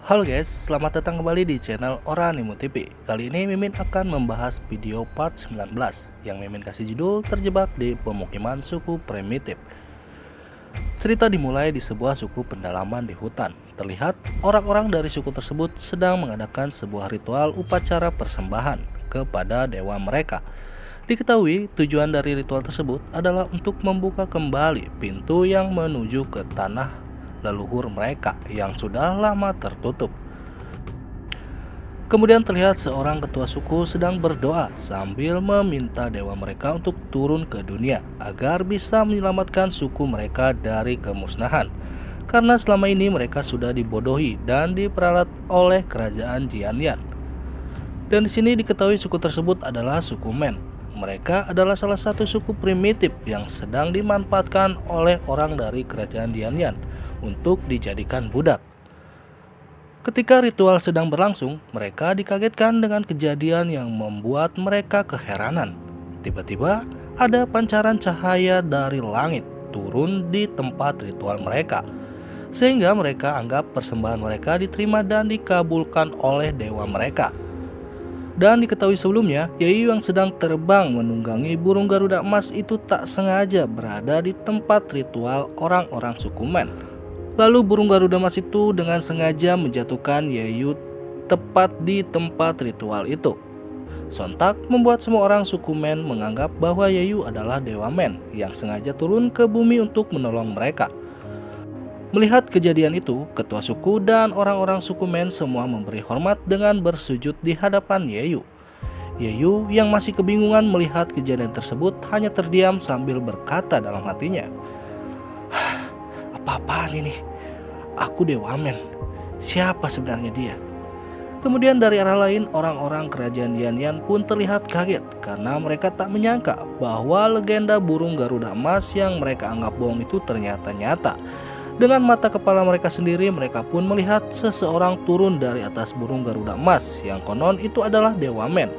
Halo guys, selamat datang kembali di channel Oranimo TV. Kali ini Mimin akan membahas video part 19 yang Mimin kasih judul Terjebak di Pemukiman Suku Primitif. Cerita dimulai di sebuah suku pendalaman di hutan. Terlihat orang-orang dari suku tersebut sedang mengadakan sebuah ritual upacara persembahan kepada dewa mereka. Diketahui tujuan dari ritual tersebut adalah untuk membuka kembali pintu yang menuju ke tanah leluhur mereka yang sudah lama tertutup. Kemudian terlihat seorang ketua suku sedang berdoa sambil meminta dewa mereka untuk turun ke dunia agar bisa menyelamatkan suku mereka dari kemusnahan. Karena selama ini mereka sudah dibodohi dan diperalat oleh kerajaan Jianyan. Dan di sini diketahui suku tersebut adalah suku Men. Mereka adalah salah satu suku primitif yang sedang dimanfaatkan oleh orang dari kerajaan Jianyan untuk dijadikan budak. Ketika ritual sedang berlangsung, mereka dikagetkan dengan kejadian yang membuat mereka keheranan. Tiba-tiba ada pancaran cahaya dari langit turun di tempat ritual mereka, sehingga mereka anggap persembahan mereka diterima dan dikabulkan oleh dewa mereka. Dan diketahui sebelumnya, Yayu yang sedang terbang menunggangi burung Garuda emas itu tak sengaja berada di tempat ritual orang-orang suku Men. Lalu burung Garuda emas itu dengan sengaja menjatuhkan Yayu tepat di tempat ritual itu. Sontak membuat semua orang suku Men menganggap bahwa Yayu adalah dewa Men yang sengaja turun ke bumi untuk menolong mereka. Melihat kejadian itu, ketua suku dan orang-orang suku Men semua memberi hormat dengan bersujud di hadapan Yayu. Yayu yang masih kebingungan melihat kejadian tersebut hanya terdiam sambil berkata dalam hatinya, "Apa-apaan ini? Aku dewa Men. Siapa sebenarnya dia?" Kemudian dari arah lain, orang-orang kerajaan Jianyan pun terlihat kaget karena mereka tak menyangka bahwa legenda burung Garuda emas yang mereka anggap bohong itu ternyata nyata. Dengan mata kepala mereka sendiri, mereka pun melihat seseorang turun dari atas burung Garuda emas yang konon itu adalah dewa Men.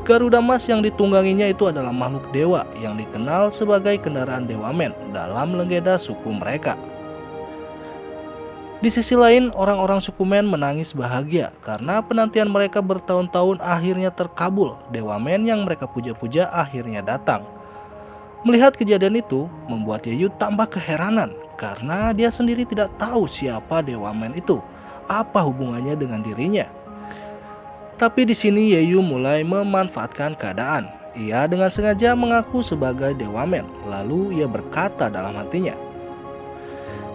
Garuda emas yang ditungganginya itu adalah makhluk dewa yang dikenal sebagai kendaraan dewa Men dalam legenda suku mereka. Di sisi lain, orang-orang suku Men menangis bahagia karena penantian mereka bertahun-tahun akhirnya terkabul. Dewa Men yang mereka puja-puja akhirnya datang. Melihat kejadian itu, membuat Yayu tambah keheranan karena dia sendiri tidak tahu siapa dewa Men itu, apa hubungannya dengan dirinya. Tapi di sini Yayu mulai memanfaatkan keadaan. Ia dengan sengaja mengaku sebagai dewa Men, lalu ia berkata dalam hatinya,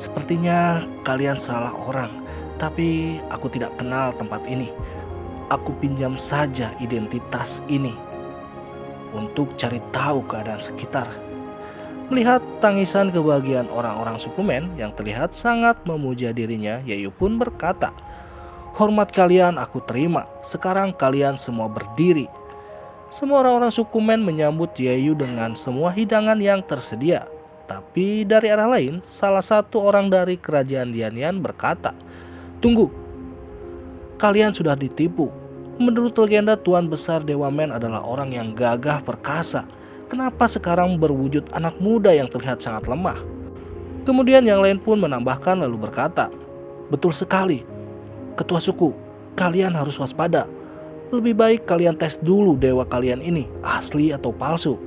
"Sepertinya kalian salah orang, tapi aku tidak kenal tempat ini. Aku pinjam saja identitas ini untuk cari tahu keadaan sekitar." Melihat tangisan kebahagiaan orang-orang suku Men yang terlihat sangat memuja dirinya, Yayu pun berkata, "Hormat kalian aku terima, sekarang kalian semua berdiri." Semua orang-orang suku Men menyambut Yayu dengan semua hidangan yang tersedia. Tapi dari arah lain, salah satu orang dari kerajaan Jianyan berkata, "Tunggu, kalian sudah ditipu. Menurut legenda, Tuan Besar Dewa Men adalah orang yang gagah perkasa. Kenapa sekarang berwujud anak muda yang terlihat sangat lemah?" Kemudian yang lain pun menambahkan lalu berkata, "Betul sekali, ketua suku, kalian harus waspada. Lebih baik kalian tes dulu dewa kalian ini, asli atau palsu.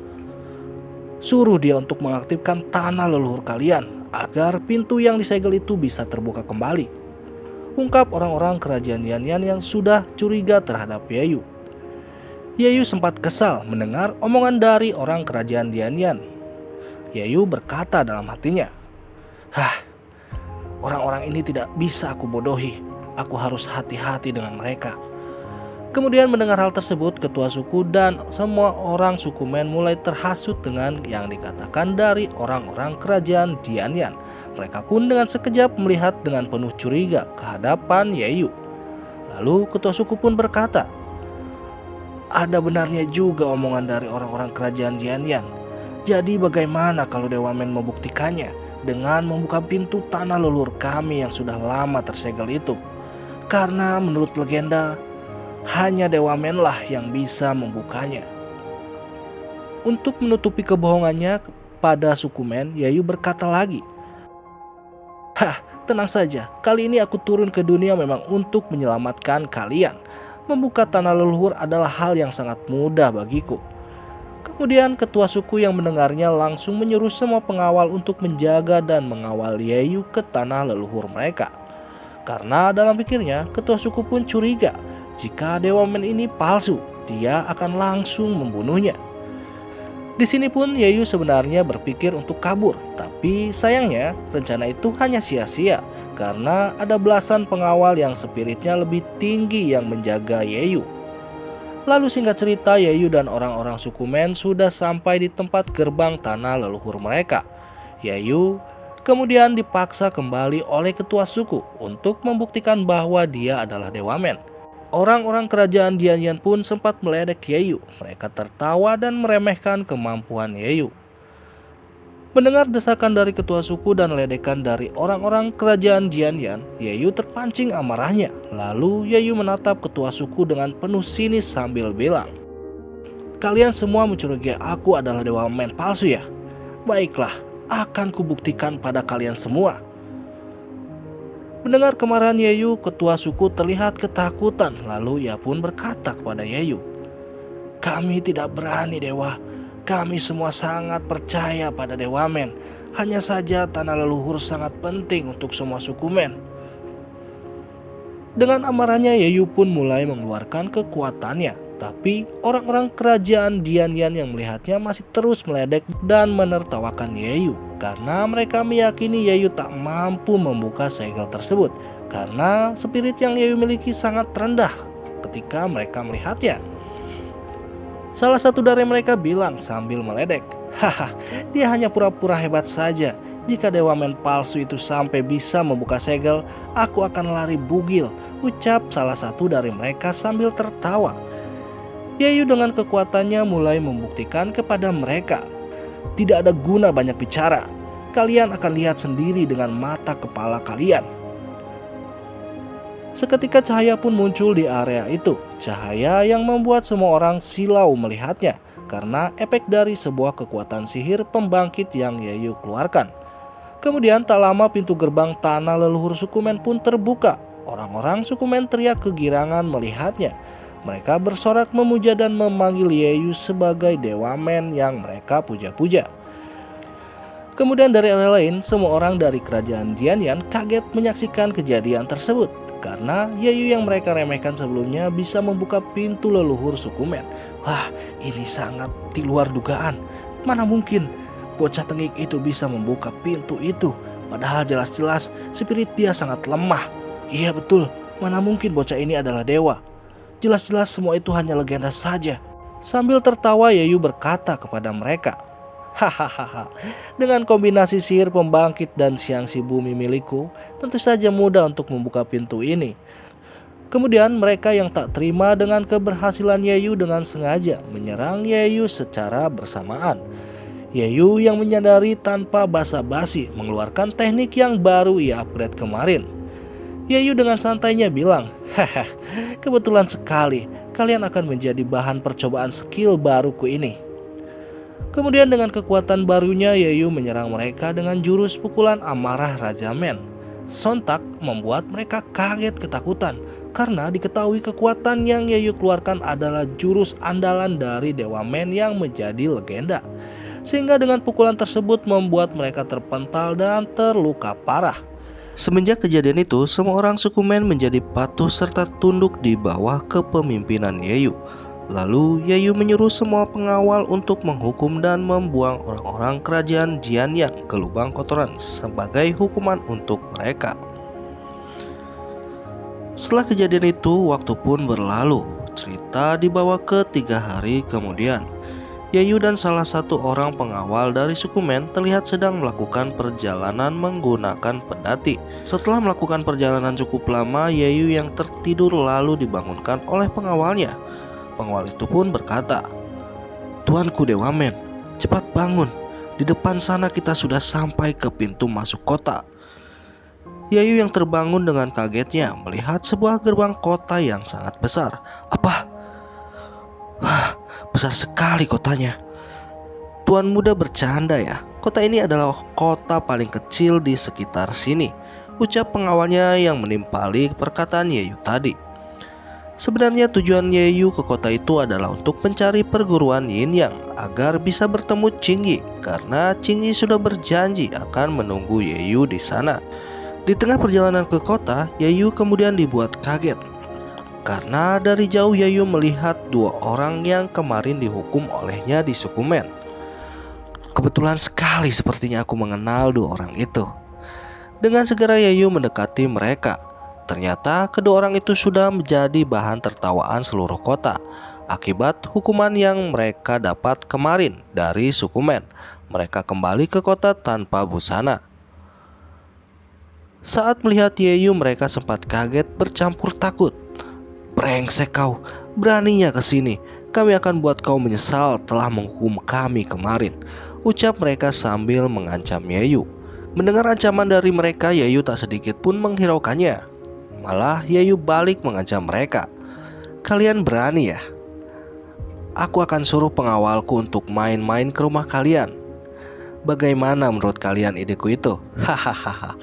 Suruh dia untuk mengaktifkan tanah leluhur kalian agar pintu yang disegel itu bisa terbuka kembali," ungkap orang-orang kerajaan Jianyan yang sudah curiga terhadap Yayu. Yayu sempat kesal mendengar omongan dari orang kerajaan Jianyan. Yayu berkata dalam hatinya, "Orang-orang ini tidak bisa aku bodohi. Aku harus hati-hati dengan mereka." Kemudian mendengar hal tersebut, ketua suku dan semua orang suku Men mulai terhasut dengan yang dikatakan dari orang-orang kerajaan Jianyan. Mereka pun dengan sekejap melihat dengan penuh curiga ke hadapan Yayu. Lalu ketua suku pun berkata, "Ada benarnya juga omongan dari orang-orang kerajaan Jianyan. Jadi bagaimana kalau Dewa Men membuktikannya dengan membuka pintu tanah leluhur kami yang sudah lama tersegel itu? Karena menurut legenda, hanya Dewa Men lah yang bisa membukanya." Untuk menutupi kebohongannya pada suku Men, Yayu berkata lagi, tenang saja, kali ini aku turun ke dunia memang untuk menyelamatkan kalian. Membuka tanah leluhur adalah hal yang sangat mudah bagiku." Kemudian ketua suku yang mendengarnya langsung menyuruh semua pengawal untuk menjaga dan mengawal Yeyu ke tanah leluhur mereka. Karena dalam pikirnya, ketua suku pun curiga jika Dewa Men ini palsu, dia akan langsung membunuhnya. Di sini pun Yeyu sebenarnya berpikir untuk kabur, tapi sayangnya rencana itu hanya sia-sia karena ada belasan pengawal yang spiritnya lebih tinggi yang menjaga Yeyu. Lalu singkat cerita, Yeyu dan orang-orang suku Men sudah sampai di tempat gerbang tanah leluhur mereka. Yeyu kemudian dipaksa kembali oleh ketua suku untuk membuktikan bahwa dia adalah Dewa Men. Orang-orang kerajaan Dian pun sempat meledek Yeyu. Mereka tertawa dan meremehkan kemampuan Yeyu. Mendengar desakan dari ketua suku dan ledekan dari orang-orang kerajaan Dian, Yeyu terpancing amarahnya. Lalu Yeyu menatap ketua suku dengan penuh sinis sambil bilang, "Kalian semua mencurigai aku adalah Dewa Men palsu ya? Baiklah, akan kubuktikan pada kalian semua." Mendengar kemarahan Yeyu, ketua suku terlihat ketakutan. Lalu ia pun berkata kepada Yeyu, "Kami tidak berani, Dewa. Kami semua sangat percaya pada Dewa Men. Hanya saja tanah leluhur sangat penting untuk semua suku Men." Dengan amarahnya, Yeyu pun mulai mengeluarkan kekuatannya. Tapi orang-orang kerajaan Dian yang melihatnya masih terus meledek dan menertawakan Yeyu. Karena mereka meyakini Yeyu tak mampu membuka segel tersebut. Karena spirit yang Yeyu miliki sangat rendah ketika mereka melihatnya. Salah satu dari mereka bilang sambil meledek, "Haha, dia hanya pura-pura hebat saja. Jika Dewa Men palsu itu sampai bisa membuka segel, aku akan lari bugil," ucap salah satu dari mereka sambil tertawa. Yeyu dengan kekuatannya mulai membuktikan kepada mereka, "Tidak ada guna banyak bicara. Kalian akan lihat sendiri dengan mata kepala kalian." Seketika cahaya pun muncul di area itu. Cahaya yang membuat semua orang silau melihatnya karena efek dari sebuah kekuatan sihir pembangkit yang Yeyu keluarkan. Kemudian tak lama pintu gerbang tanah leluhur suku Men pun terbuka. Orang-orang suku Men teriak kegirangan melihatnya. Mereka bersorak memuja dan memanggil Yeyu sebagai Dewa Men yang mereka puja-puja. Kemudian dari area lain, semua orang dari kerajaan Dian kaget menyaksikan kejadian tersebut. Karena Yeyu yang mereka remehkan sebelumnya bisa membuka pintu leluhur suku Men. Wah, ini sangat di luar dugaan. Mana mungkin bocah tengik itu bisa membuka pintu itu? Padahal jelas-jelas spirit dia sangat lemah. Iya betul, mana mungkin bocah ini adalah dewa? Jelas-jelas semua itu hanya legenda saja. Sambil tertawa, Yeyu berkata kepada mereka, "Hahaha, dengan kombinasi sihir pembangkit dan siang si bumi milikku, tentu saja mudah untuk membuka pintu ini." Kemudian mereka yang tak terima dengan keberhasilan Yeyu dengan sengaja menyerang Yeyu secara bersamaan. Yeyu yang menyadari tanpa basa-basi mengeluarkan teknik yang baru ia upgrade kemarin. Yeyu dengan santainya bilang, "Haha, kebetulan sekali kalian akan menjadi bahan percobaan skill baruku ini." Kemudian dengan kekuatan barunya, Yeyu menyerang mereka dengan jurus pukulan amarah Raja Men. Sontak membuat mereka kaget ketakutan karena diketahui kekuatan yang Yeyu keluarkan adalah jurus andalan dari Dewa Men yang menjadi legenda. Sehingga dengan pukulan tersebut membuat mereka terpental dan terluka parah. Semenjak kejadian itu, semua orang suku Men menjadi patuh serta tunduk di bawah kepemimpinan Yeyu. Lalu Yeyu menyuruh semua pengawal untuk menghukum dan membuang orang-orang kerajaan Dianyang ke lubang kotoran sebagai hukuman untuk mereka. Setelah kejadian itu, waktu pun berlalu. Cerita dibawa ke 3 hari kemudian. Yeyu dan salah satu orang pengawal dari suku Men terlihat sedang melakukan perjalanan menggunakan pedati. Setelah melakukan perjalanan cukup lama, Yeyu yang tertidur lalu dibangunkan oleh pengawalnya. Pengawal itu pun berkata, "Tuanku Dewa Men, cepat bangun. Di depan sana kita sudah sampai ke pintu masuk kota." Yeyu yang terbangun dengan kagetnya melihat sebuah gerbang kota yang sangat besar. "Apa? Wah, besar sekali kotanya. Tuan muda bercanda ya? Kota ini adalah kota paling kecil di sekitar sini," ucap pengawalnya yang menimpali perkataan Yeyu tadi. Sebenarnya tujuan Yeyu ke kota itu adalah untuk mencari perguruan Yin Yang agar bisa bertemu Qingyi, karena Qingyi sudah berjanji akan menunggu Yeyu di sana. Di tengah perjalanan ke kota, Yeyu kemudian dibuat kaget karena dari jauh Yeyu melihat dua orang yang kemarin dihukum olehnya di Sukumen. Kebetulan sekali sepertinya aku mengenal dua orang itu. Dengan segera Yeyu mendekati mereka. Ternyata kedua orang itu sudah menjadi bahan tertawaan seluruh kota akibat hukuman yang mereka dapat kemarin dari Sukumen. Mereka kembali ke kota tanpa busana. Saat melihat Yeyu, mereka sempat kaget bercampur takut. "Brengsek kau, beraninya ke sini. Kami akan buat kau menyesal telah menghukum kami kemarin," ucap mereka sambil mengancam Yeyu. Mendengar ancaman dari mereka, Yeyu tak sedikit pun menghiraukannya. Malah Yeyu balik mengancam mereka. "Kalian berani ya? Aku akan suruh pengawalku untuk main-main ke rumah kalian. Bagaimana menurut kalian ideku itu?" Hahaha.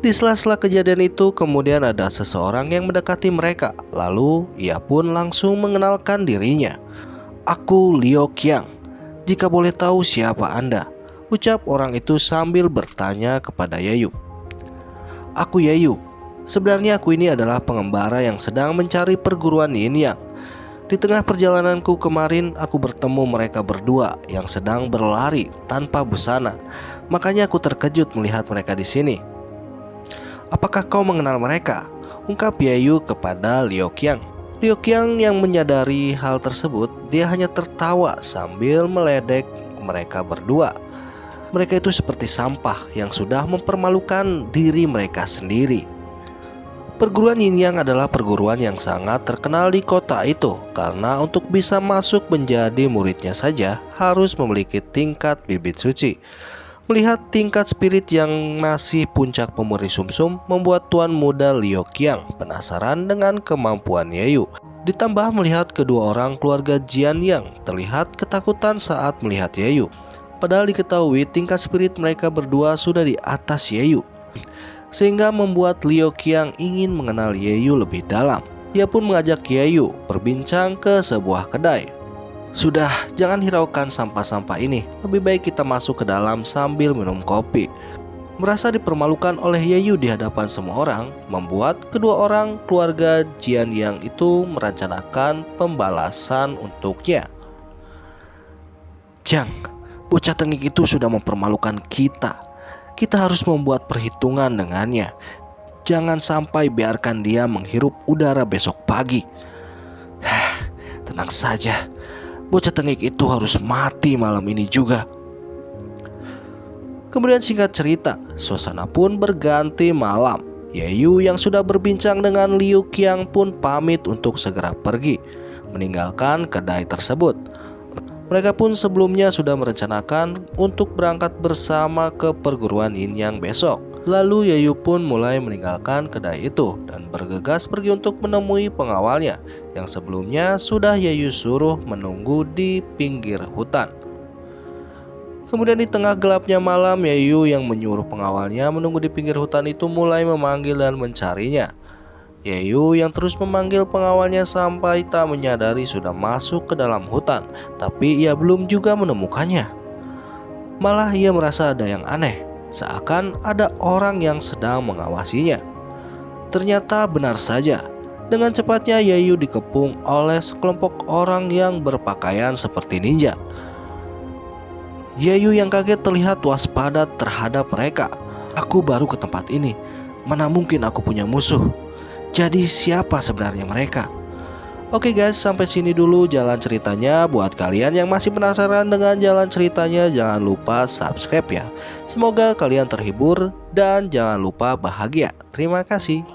Di sela-sela kejadian itu, kemudian ada seseorang yang mendekati mereka. Lalu ia pun langsung mengenalkan dirinya. "Aku Liu Qiang. Jika boleh tahu siapa Anda?" ucap orang itu sambil bertanya kepada Yeyu. "Aku Yeyu. Sebenarnya aku ini adalah pengembara yang sedang mencari perguruan Yin Yang. Di tengah perjalananku kemarin, aku bertemu mereka berdua yang sedang berlari tanpa busana. Makanya aku terkejut melihat mereka di sini." "Apakah kau mengenal mereka?" ungkap Yeyu kepada Liu Qiang. Liu Qiang yang menyadari hal tersebut, dia hanya tertawa sambil meledek mereka berdua. Mereka itu seperti sampah yang sudah mempermalukan diri mereka sendiri. Perguruan Yin Yang adalah perguruan yang sangat terkenal di kota itu, karena untuk bisa masuk menjadi muridnya saja harus memiliki tingkat bibit suci. Melihat tingkat spirit yang masih puncak pemuri sumsum membuat tuan muda Liu Qiang penasaran dengan kemampuan Yeyu. Ditambah melihat kedua orang keluarga Jian yang terlihat ketakutan saat melihat Yeyu. Padahal diketahui tingkat spirit mereka berdua sudah di atas Yeyu, sehingga membuat Liu Qiang ingin mengenal Yeyu lebih dalam. Ia pun mengajak Yeyu berbincang ke sebuah kedai. "Sudah, jangan hiraukan sampah-sampah ini. Lebih baik kita masuk ke dalam sambil minum kopi." Merasa dipermalukan oleh Yeyu di hadapan semua orang, membuat kedua orang keluarga Jian Yang itu merencanakan pembalasan untuknya. "Jiang, bocah tengik itu sudah mempermalukan kita. Kita harus membuat perhitungan dengannya. Jangan sampai biarkan dia menghirup udara besok pagi." "Tenang saja, bocah tengik itu harus mati malam ini juga." Kemudian singkat cerita, suasana pun berganti malam. Yeyu yang sudah berbincang dengan Liu Qiang pun pamit untuk segera pergi, meninggalkan kedai tersebut. Mereka pun sebelumnya sudah merencanakan untuk berangkat bersama ke perguruan Yin Yang besok. Lalu Yeyu pun mulai meninggalkan kedai itu dan bergegas pergi untuk menemui pengawalnya yang sebelumnya sudah Yeyu suruh menunggu di pinggir hutan. Kemudian di tengah gelapnya malam, Yeyu yang menyuruh pengawalnya menunggu di pinggir hutan itu mulai memanggil dan mencarinya. Yeyu yang terus memanggil pengawalnya sampai tak menyadari sudah masuk ke dalam hutan, tapi ia belum juga menemukannya. Malah ia merasa ada yang aneh, seakan ada orang yang sedang mengawasinya. Ternyata benar saja, dengan cepatnya Yeyu dikepung oleh sekelompok orang yang berpakaian seperti ninja. Yeyu yang kaget terlihat waspada terhadap mereka. "Aku baru ke tempat ini, mana mungkin aku punya musuh? Jadi siapa sebenarnya mereka?" Oke guys, sampai sini dulu jalan ceritanya. Buat kalian yang masih penasaran dengan jalan ceritanya, jangan lupa subscribe ya. Semoga kalian terhibur dan jangan lupa bahagia. Terima kasih.